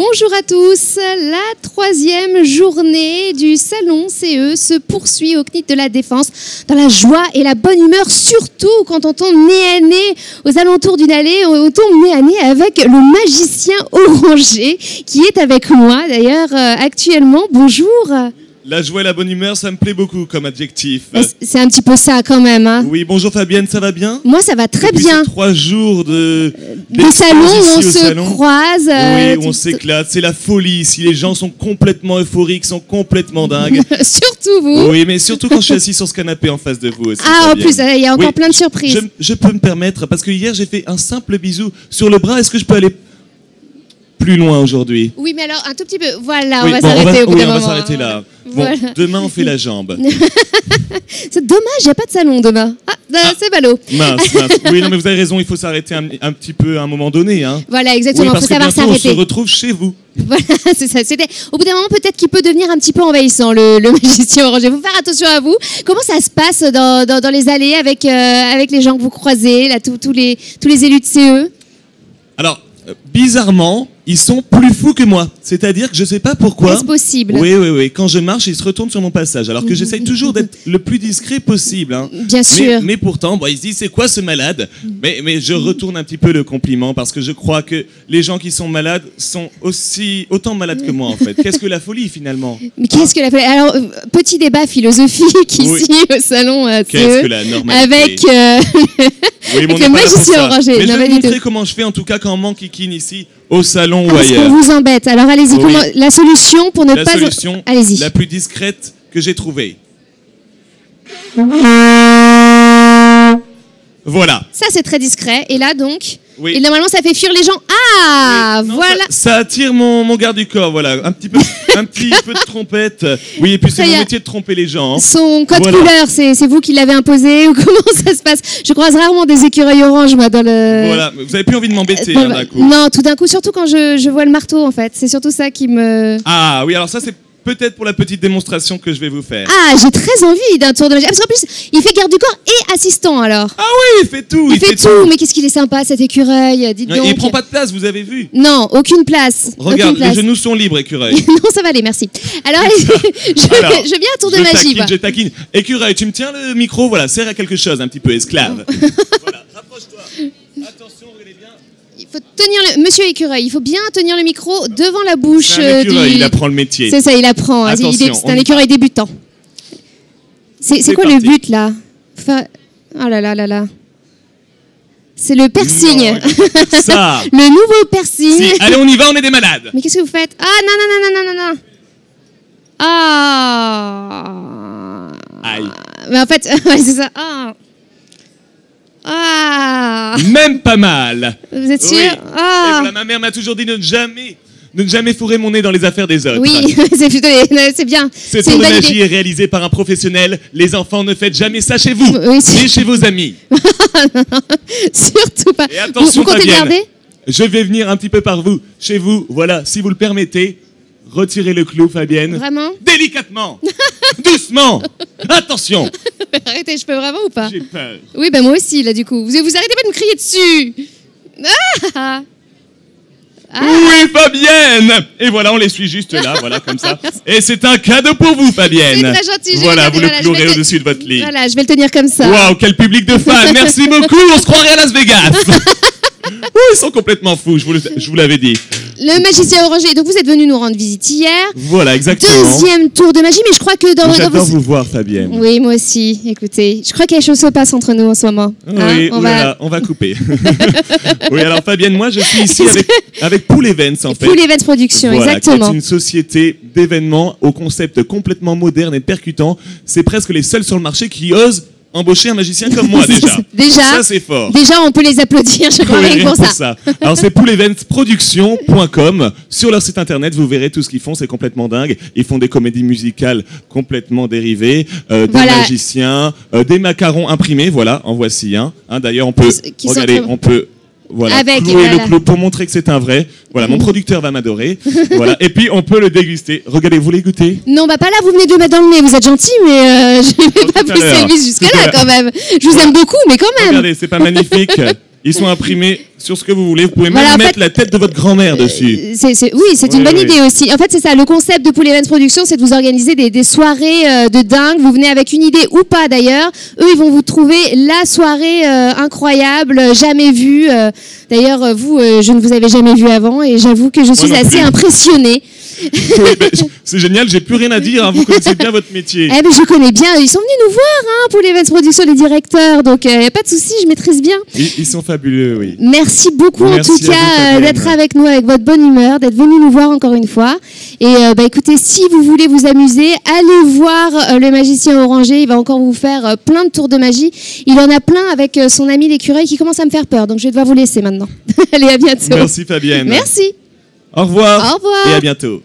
Bonjour à tous, la troisième journée du salon CE se poursuit au CNIT de la Défense dans la joie et la bonne humeur, surtout quand on tombe nez à nez aux alentours d'une allée, on tombe nez à nez avec le magicien orangé qui est avec moi d'ailleurs actuellement. Bonjour. La joie et la bonne humeur, ça me plaît beaucoup comme adjectif. C'est un petit peu ça quand même. Hein. Oui, bonjour Fabienne, ça va bien? Moi, ça va très bien. Ces 3 jours de salon où on se croise. Oui, où on s'éclate. C'est la folie ici. Les gens sont complètement euphoriques, sont complètement dingues. Surtout vous. Oui, mais surtout quand je suis assis sur ce canapé en face de vous aussi. Ah, Fabienne. en plus, il y a encore plein de surprises. Je peux me permettre, parce que hier j'ai fait un simple bisou sur le bras. Est-ce que je peux aller plus loin aujourd'hui? Oui, mais alors un tout petit peu. Voilà, oui, on va s'arrêter au bout d'un moment. On va s'arrêter là. Voilà. Bon, demain on fait la jambe. C'est dommage, il n'y a pas de salon demain. C'est ballot. Mince. Oui, non, mais vous avez raison, il faut s'arrêter un petit peu à un moment donné. Hein. Voilà, exactement, il faut savoir s'arrêter. On se retrouve chez vous. Voilà, c'est ça. Au bout d'un moment, peut-être qu'il peut devenir un petit peu envahissant, le magicien orangé. Il faut faire attention à vous. Comment ça se passe dans les allées avec les gens que vous croisez, là, tous les élus de CE? Alors, bizarrement, ils sont plus fous que moi. C'est-à-dire que je ne sais pas pourquoi. Est-ce possible? Oui. Quand je marche, ils se retournent sur mon passage. Alors que j'essaye toujours d'être le plus discret possible. Hein. Bien sûr. Mais pourtant, ils se disent, c'est quoi ce malade? Mais je retourne un petit peu le compliment parce que je crois que les gens qui sont malades sont autant malades que moi, en fait. Qu'est-ce que la folie, finalement? Mais qu'est-ce que la folie? Alors, petit débat philosophique ici au salon qu'est-ce que la normalité? Avec, avec le magicien orangé. Mais je vais vous montrer comment je fais, en tout cas, quand on manquine ici. Au salon ou parce ailleurs. Parce qu'on vous embête. Alors allez-y, la solution pour ne pas... La solution la plus discrète que j'ai trouvée. Voilà. Ça c'est très discret. Et là donc... Oui. Et normalement ça fait fuir les gens. Ah, oui. Voilà. Ça attire mon garde du corps, voilà. Un petit peu de trompette. Oui, et puis c'est mon métier de tromper les gens. Hein. Son code couleur, c'est vous qui l'avez imposé ou comment ça se passe? Je croise rarement des écureuils orange, moi, dans le... Voilà, vous avez plus envie de m'embêter d'un coup. Non, tout d'un coup, surtout quand je vois le marteau, en fait. C'est surtout ça qui me... Ah oui, alors ça c'est... Peut-être pour la petite démonstration que je vais vous faire. Ah, j'ai très envie d'un tour de magie. Parce qu'en plus, il fait garde du corps et assistant, alors. Ah oui, il fait tout. Il fait tout. Mais qu'est-ce qu'il est sympa, cet écureuil. Dites donc. Il prend pas de place, vous avez vu? Non, aucune place. Regarde, les genoux sont libres, écureuil. Non, ça va aller, merci. Alors, je viens à tour de magie. Je taquine. Écureuil, tu me tiens le micro, voilà, serre à quelque chose, un petit peu esclave. Voilà, rapproche-toi. Attention, regardez bien. Il faut tenir Monsieur Écureuil, il faut bien tenir le micro devant la bouche. C'est un écureuil, il apprend le métier. C'est ça, il apprend. Attention, c'est un écureuil débutant. C'est quoi le but là? Oh là là là là. C'est le piercing. Non, ça. Le nouveau piercing. Si. Allez, on y va, on est des malades. Mais qu'est-ce que vous faites? Ah non. Ah. Aïe. Mais en fait, c'est ça. Ah. Ah. Même pas mal. Vous êtes sûr? Oui. Ah. Et voilà, ma mère m'a toujours dit de ne jamais fourrer mon nez dans les affaires des autres. Oui, c'est bien. Ce tour de magie est réalisé par un professionnel. Les enfants, ne faites jamais ça chez vous, ni chez vos amis. Surtout pas. Et attention, vous comptez garder? Je vais venir un petit peu par vous, chez vous. Voilà, si vous le permettez. Retirez le clou, Fabienne. Vraiment? Délicatement. Doucement. Attention. Arrêtez, je peux vraiment ou pas? J'ai peur. Oui, ben moi aussi, là, du coup. Vous arrêtez pas de me crier dessus. Ah. Oui, Fabienne. Et voilà, on les suit juste là, voilà, comme ça. Et c'est un cadeau pour vous, Fabienne. C'est très gentil. Voilà, vous le clouerez au-dessus de votre lit. Voilà, je vais le tenir comme ça. Waouh, quel public de fans. Merci beaucoup, on se croirait à Las Vegas. Ils sont complètement fous, je vous l'avais dit. Le magicien orangé, donc vous êtes venu nous rendre visite hier. Voilà, exactement. Deuxième tour de magie, mais je crois que J'adore vous voir, Fabienne. Oui, moi aussi, écoutez. Je crois qu'il y a quelque chose se passe entre nous en ce moment. Oui, on va couper. Oui, alors Fabienne, moi je suis ici avec Pool Events, en fait. Pool Events Production, voilà, exactement. C'est une société d'événements au concept complètement moderne et percutant. C'est presque les seuls sur le marché qui osent embaucher un magicien comme moi, déjà. Ça, c'est fort. Déjà, on peut les applaudir, je crois, rien pour ça. Alors, c'est pooleventsproduction.com. Sur leur site internet, vous verrez tout ce qu'ils font, c'est complètement dingue. Ils font des comédies musicales complètement dérivées, des magiciens, des macarons imprimés, voilà, en voici un. D'ailleurs, on peut, clouer le clou pour montrer que c'est un vrai. Voilà, mon producteur va m'adorer. Voilà, et puis on peut le déguster. Regardez, vous voulez goûter? Non, pas là, vous venez de le mettre dans le nez, vous êtes gentil, mais je ne vais pas pousser le vis jusqu'à là quand même. Je vous aime beaucoup, mais quand même. Regardez, c'est pas magnifique? Ils sont imprimés sur ce que vous voulez. Vous pouvez même mettre la tête de votre grand-mère dessus. Oui, c'est une bonne idée aussi. En fait, c'est ça. Le concept de Pool Events Productions, c'est de vous organiser des soirées de dingue. Vous venez avec une idée ou pas d'ailleurs. Eux, ils vont vous trouver la soirée incroyable, jamais vue. D'ailleurs, vous, je ne vous avais jamais vu avant et j'avoue que je suis assez impressionnée. Oui, c'est génial, j'ai plus rien à dire, hein, vous connaissez bien votre métier. Eh ben, je connais bien, ils sont venus nous voir pour les Events Productions, les directeurs, donc il n'y a pas de souci, je maîtrise bien. Ils sont fabuleux, oui. Merci beaucoup en tout cas d'être avec nous, avec votre bonne humeur, d'être venu nous voir encore une fois. Et écoutez, si vous voulez vous amuser, allez voir le magicien orangé, il va encore vous faire plein de tours de magie. Il en a plein avec son ami l'écureuil qui commence à me faire peur, donc je vais devoir vous laisser maintenant. Allez, à bientôt. Merci Fabienne. Merci. Au revoir. Au revoir. Et à bientôt.